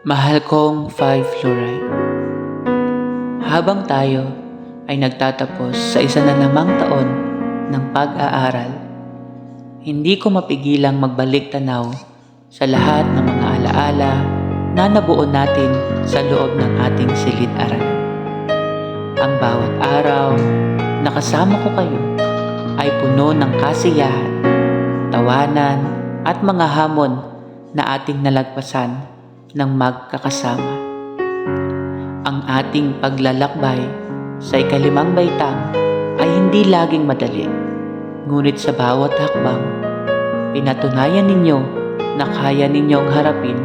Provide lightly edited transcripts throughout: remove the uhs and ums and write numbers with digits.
Mahal kong 5 fluoride. Habang tayo ay nagtatapos sa isa na namang taon ng pag-aaral, hindi ko mapigilang magbalik tanaw sa lahat ng mga alaala na nabuo natin sa loob ng ating silid-aralan. Ang bawat araw na kasama ko kayo ay puno ng kasiyahan, tawanan at mga hamon na ating nalagpasan ng magkakasama. Ang ating paglalakbay sa ikalimang baitang ay hindi laging madali. Ngunit sa bawat hakbang, pinatunayan ninyo na kaya ninyong harapin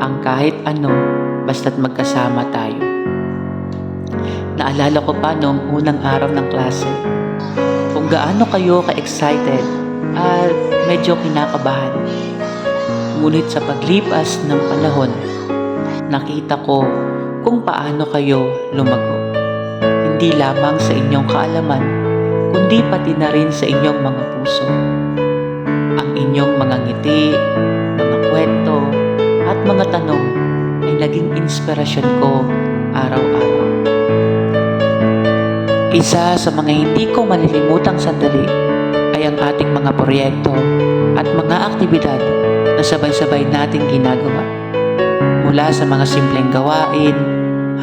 ang kahit ano basta't magkasama tayo. Naalala ko pa noong unang araw ng klase kung gaano kayo ka-excited at medyo kinakabahan. Ngunit sa paglipas ng panahon, nakita ko kung paano kayo lumago. Hindi lamang sa inyong kaalaman, kundi pati na rin sa inyong mga puso. Ang inyong mga ngiti, mga kwento, at mga tanong ay naging inspirasyon ko araw-araw. Isa sa mga hindi ko malilimutang sandali ay ang ating mga proyekto at mga aktibidad na sabay-sabay nating ginagawa. Mula sa mga simpleng gawain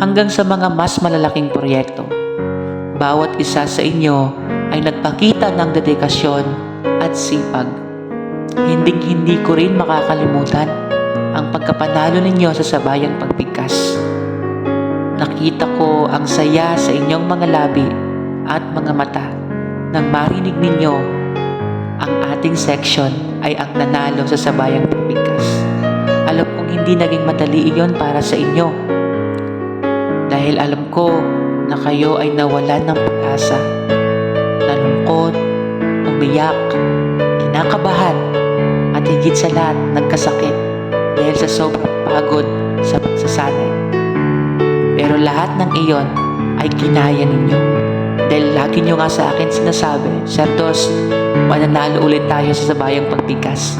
hanggang sa mga mas malalaking proyekto. Bawat isa sa inyo ay nagpakita ng dedikasyon at sipag. Hindi ko rin makakalimutan ang pagkapanalo ninyo sa sabayang pagbigkas. Nakita ko ang saya sa inyong mga labi at mga mata nang marinig ninyo ang ating section ay ang nanalo sa sabayang pagbigkas. Alam kong hindi naging madali iyon para sa inyo. Dahil alam ko na kayo ay nawalan ng pag-asa, nalungkot, umiyak, kinakabahan, at higit sa lahat nagkasakit dahil sa sobrang pagod sa pagsasanay. Pero lahat ng iyon ay kinaya ninyo. Dahil lagi nyo nga sa akin sinasabi, Sir Dos, mananalo ulit tayo sa sabayang pagbigkas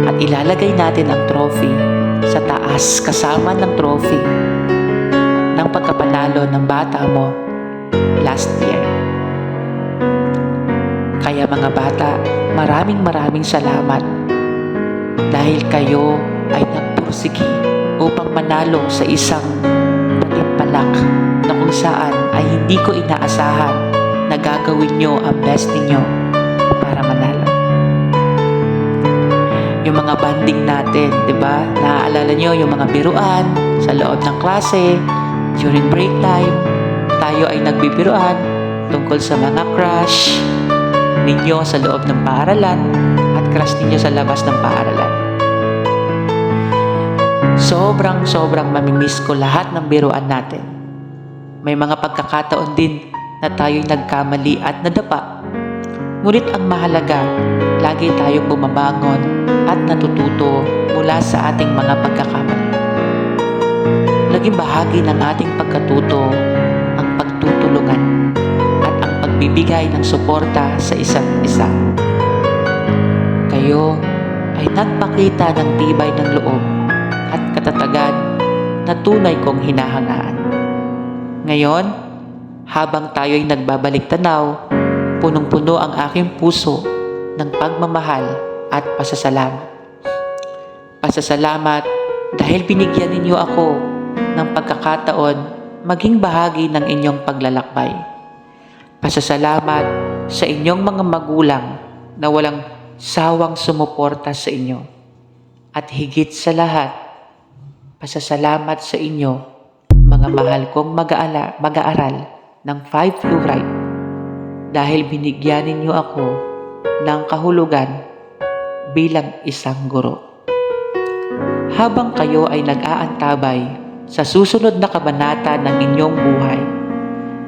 at ilalagay natin ang trophy sa taas kasama ng trophy ng pagkapanalo ng bata mo last year. Kaya mga bata, maraming salamat dahil kayo ay nagpursigi upang manalo sa isang patimpalak na kung saan ay hindi ko inaasahan na gagawin nyo ang best ninyo para manalo. Yung mga banding natin, di ba? Naaalala nyo yung mga biruan sa loob ng klase, during break time, tayo ay nagbibiruan tungkol sa mga crush ninyo sa loob ng paaralan at crush ninyo sa labas ng paaralan. Sobrang mamimiss ko lahat ng biruan natin. May mga pagkakataon din na tayo'y nagkamali at nadapa. Ngunit ang mahalaga, lagi tayong bumabangon at natututo mula sa ating mga pagkakamali. Naging bahagi ng ating pagkatuto ang pagtutulungan at ang pagbibigay ng suporta sa isa't isa. Kayo ay nagpakita ng tibay ng loob at katatagan na tunay kong hinahangaan. Ngayon, habang tayo'y nagbabalik tanaw, punong-puno ang aking puso ng pagmamahal at pasasalamat. Pasasalamat dahil binigyan ninyo ako ng pagkakataon maging bahagi ng inyong paglalakbay. Pasasalamat sa inyong mga magulang na walang sawang sumuporta sa inyo. At higit sa lahat, pasasalamat sa inyo, mga mahal kong mag-aaral ng 5 fluoride dahil binigyan ninyo ako ng kahulugan bilang isang guro. Habang kayo ay nag-aantabay sa susunod na kabanata ng inyong buhay,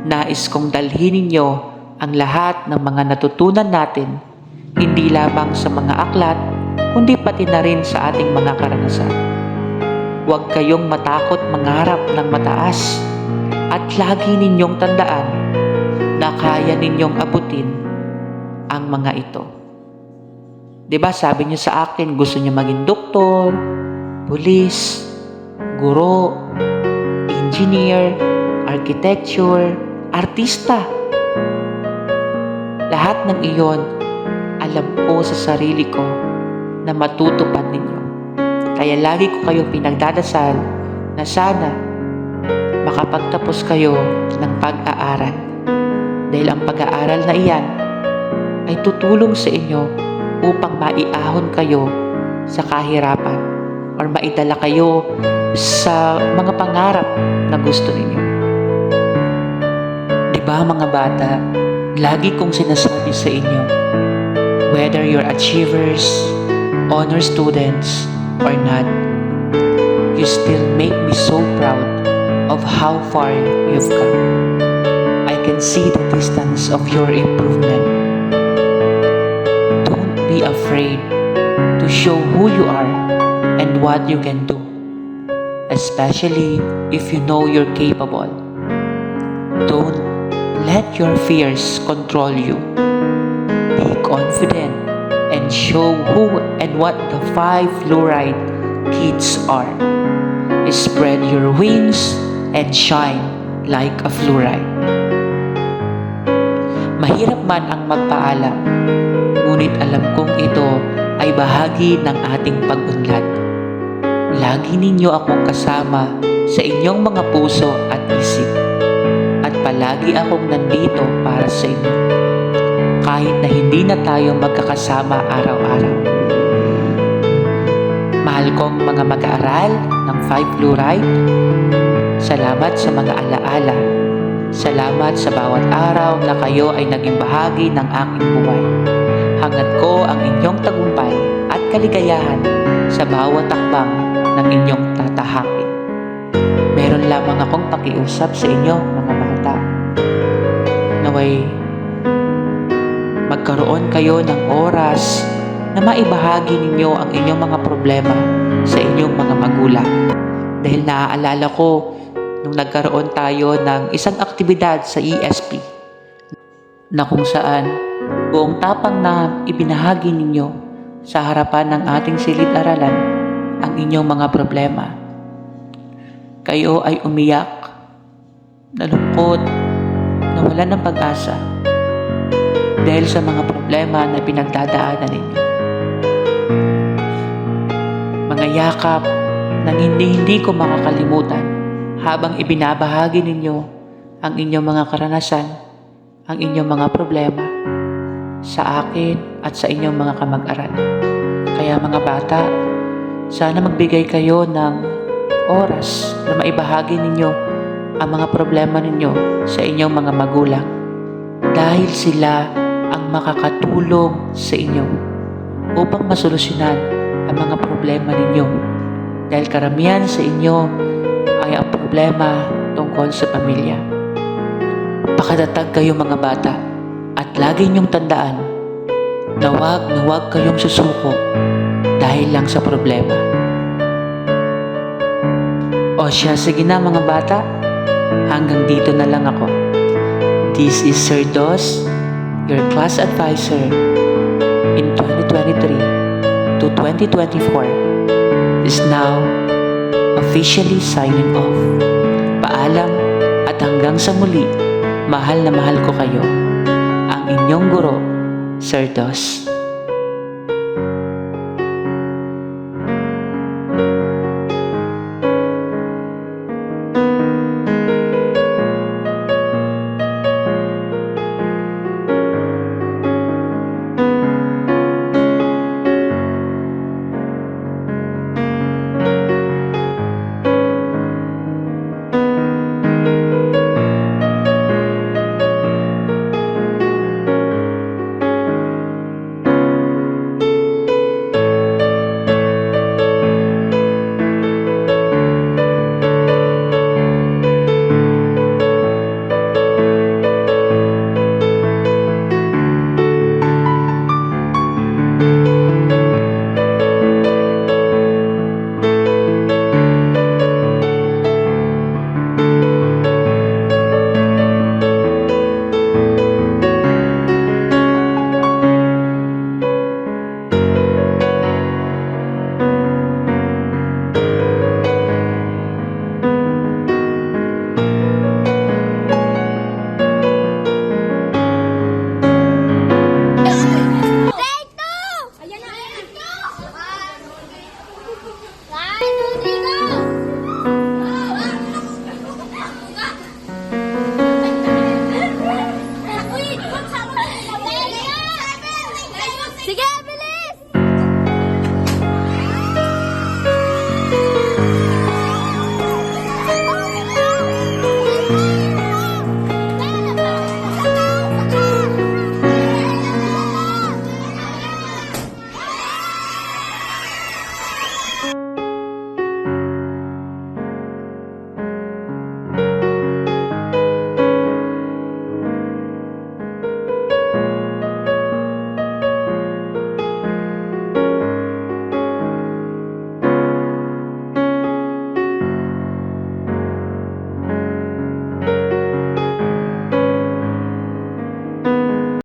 nais kong dalhin ninyo ang lahat ng mga natutunan natin, hindi lamang sa mga aklat, kundi pati na rin sa ating mga karanasan. Huwag kayong matakot mangarap ng mataas at lagi ninyong tandaan na kaya ninyong abutin ang mga ito. Diba sabi niyo sa akin, gusto niyo maging doktor, pulis, guro, engineer, architecture, artista. Lahat ng iyon, alam ko sa sarili ko na matutupad ninyo. Kaya lagi ko kayong pinagdadasal na sana makapagtapos kayo ng pag-aaral. Dahil ang pag-aaral na iyan ay tutulong sa inyo upang maiahon kayo sa kahirapan or maidala kayo sa mga pangarap na gusto ninyo. Diba mga bata, lagi kong sinasabi sa inyo, whether you're achievers, honor students, or not, you still make me so proud of how far you've come. I can see the distance of your improvement. Don't be afraid to show who you are and what you can do, especially if you know you're capable. Don't let your fears control you. Be confident and show who and what the 5 fluoride kids are. Spread your wings and shine like a fluoride. Mahirap man ang magpaalam, ngunit alam kong ito ay bahagi ng ating pag-unlad. Lagi ninyo akong kasama sa inyong mga puso at isip, at palagi akong nandito para sa inyo, kahit na hindi na tayo magkakasama araw-araw. Mahal kong mga mag-aaral ng 5 fluoride, salamat sa mga alaala. Salamat sa bawat araw na kayo ay naging bahagi ng aking buhay. Hangad ko ang inyong tagumpay at kaligayahan sa bawat takbang ng inyong tatahakin. Meron lamang akong pakiusap sa inyo, mga bata. Naway magkaroon kayo ng oras na maibahagi ninyo ang inyong mga problema sa inyong mga magulang. Dahil naaalala ko nung nagkaroon tayo ng isang aktibidad sa ESP na kung saan buong tapang na ibinahagi ninyo sa harapan ng ating silid-aralan ang inyong mga problema. Kayo ay umiyak, nalungkot, nawalan ng pag-asa dahil sa mga problema na pinagdadaanan ninyo. Mga yakap na hindi ko makakalimutan habang ibinabahagi ninyo ang inyong mga karanasan, ang inyong mga problema sa akin at sa inyong mga kamag-aral. Kaya mga bata, sana magbigay kayo ng oras na maibahagi ninyo ang mga problema ninyo sa inyong mga magulang, dahil sila ang makakatulong sa inyo upang masolusyonan ang mga problema ninyo. Dahil karamihan sa inyo ay ang problema tungkol sa pamilya. Pakatatag kayo mga bata, at lagi niyong tandaan na huwag kayong susuko dahil lang sa problema. O siya, sige na mga bata, hanggang dito na lang ako. This is Sir Dos, your class advisor in 2023 to 2024, is now officially signing off. Paalam at hanggang sa muli, mahal na mahal ko kayo. Ang inyong guro, Sir Dos.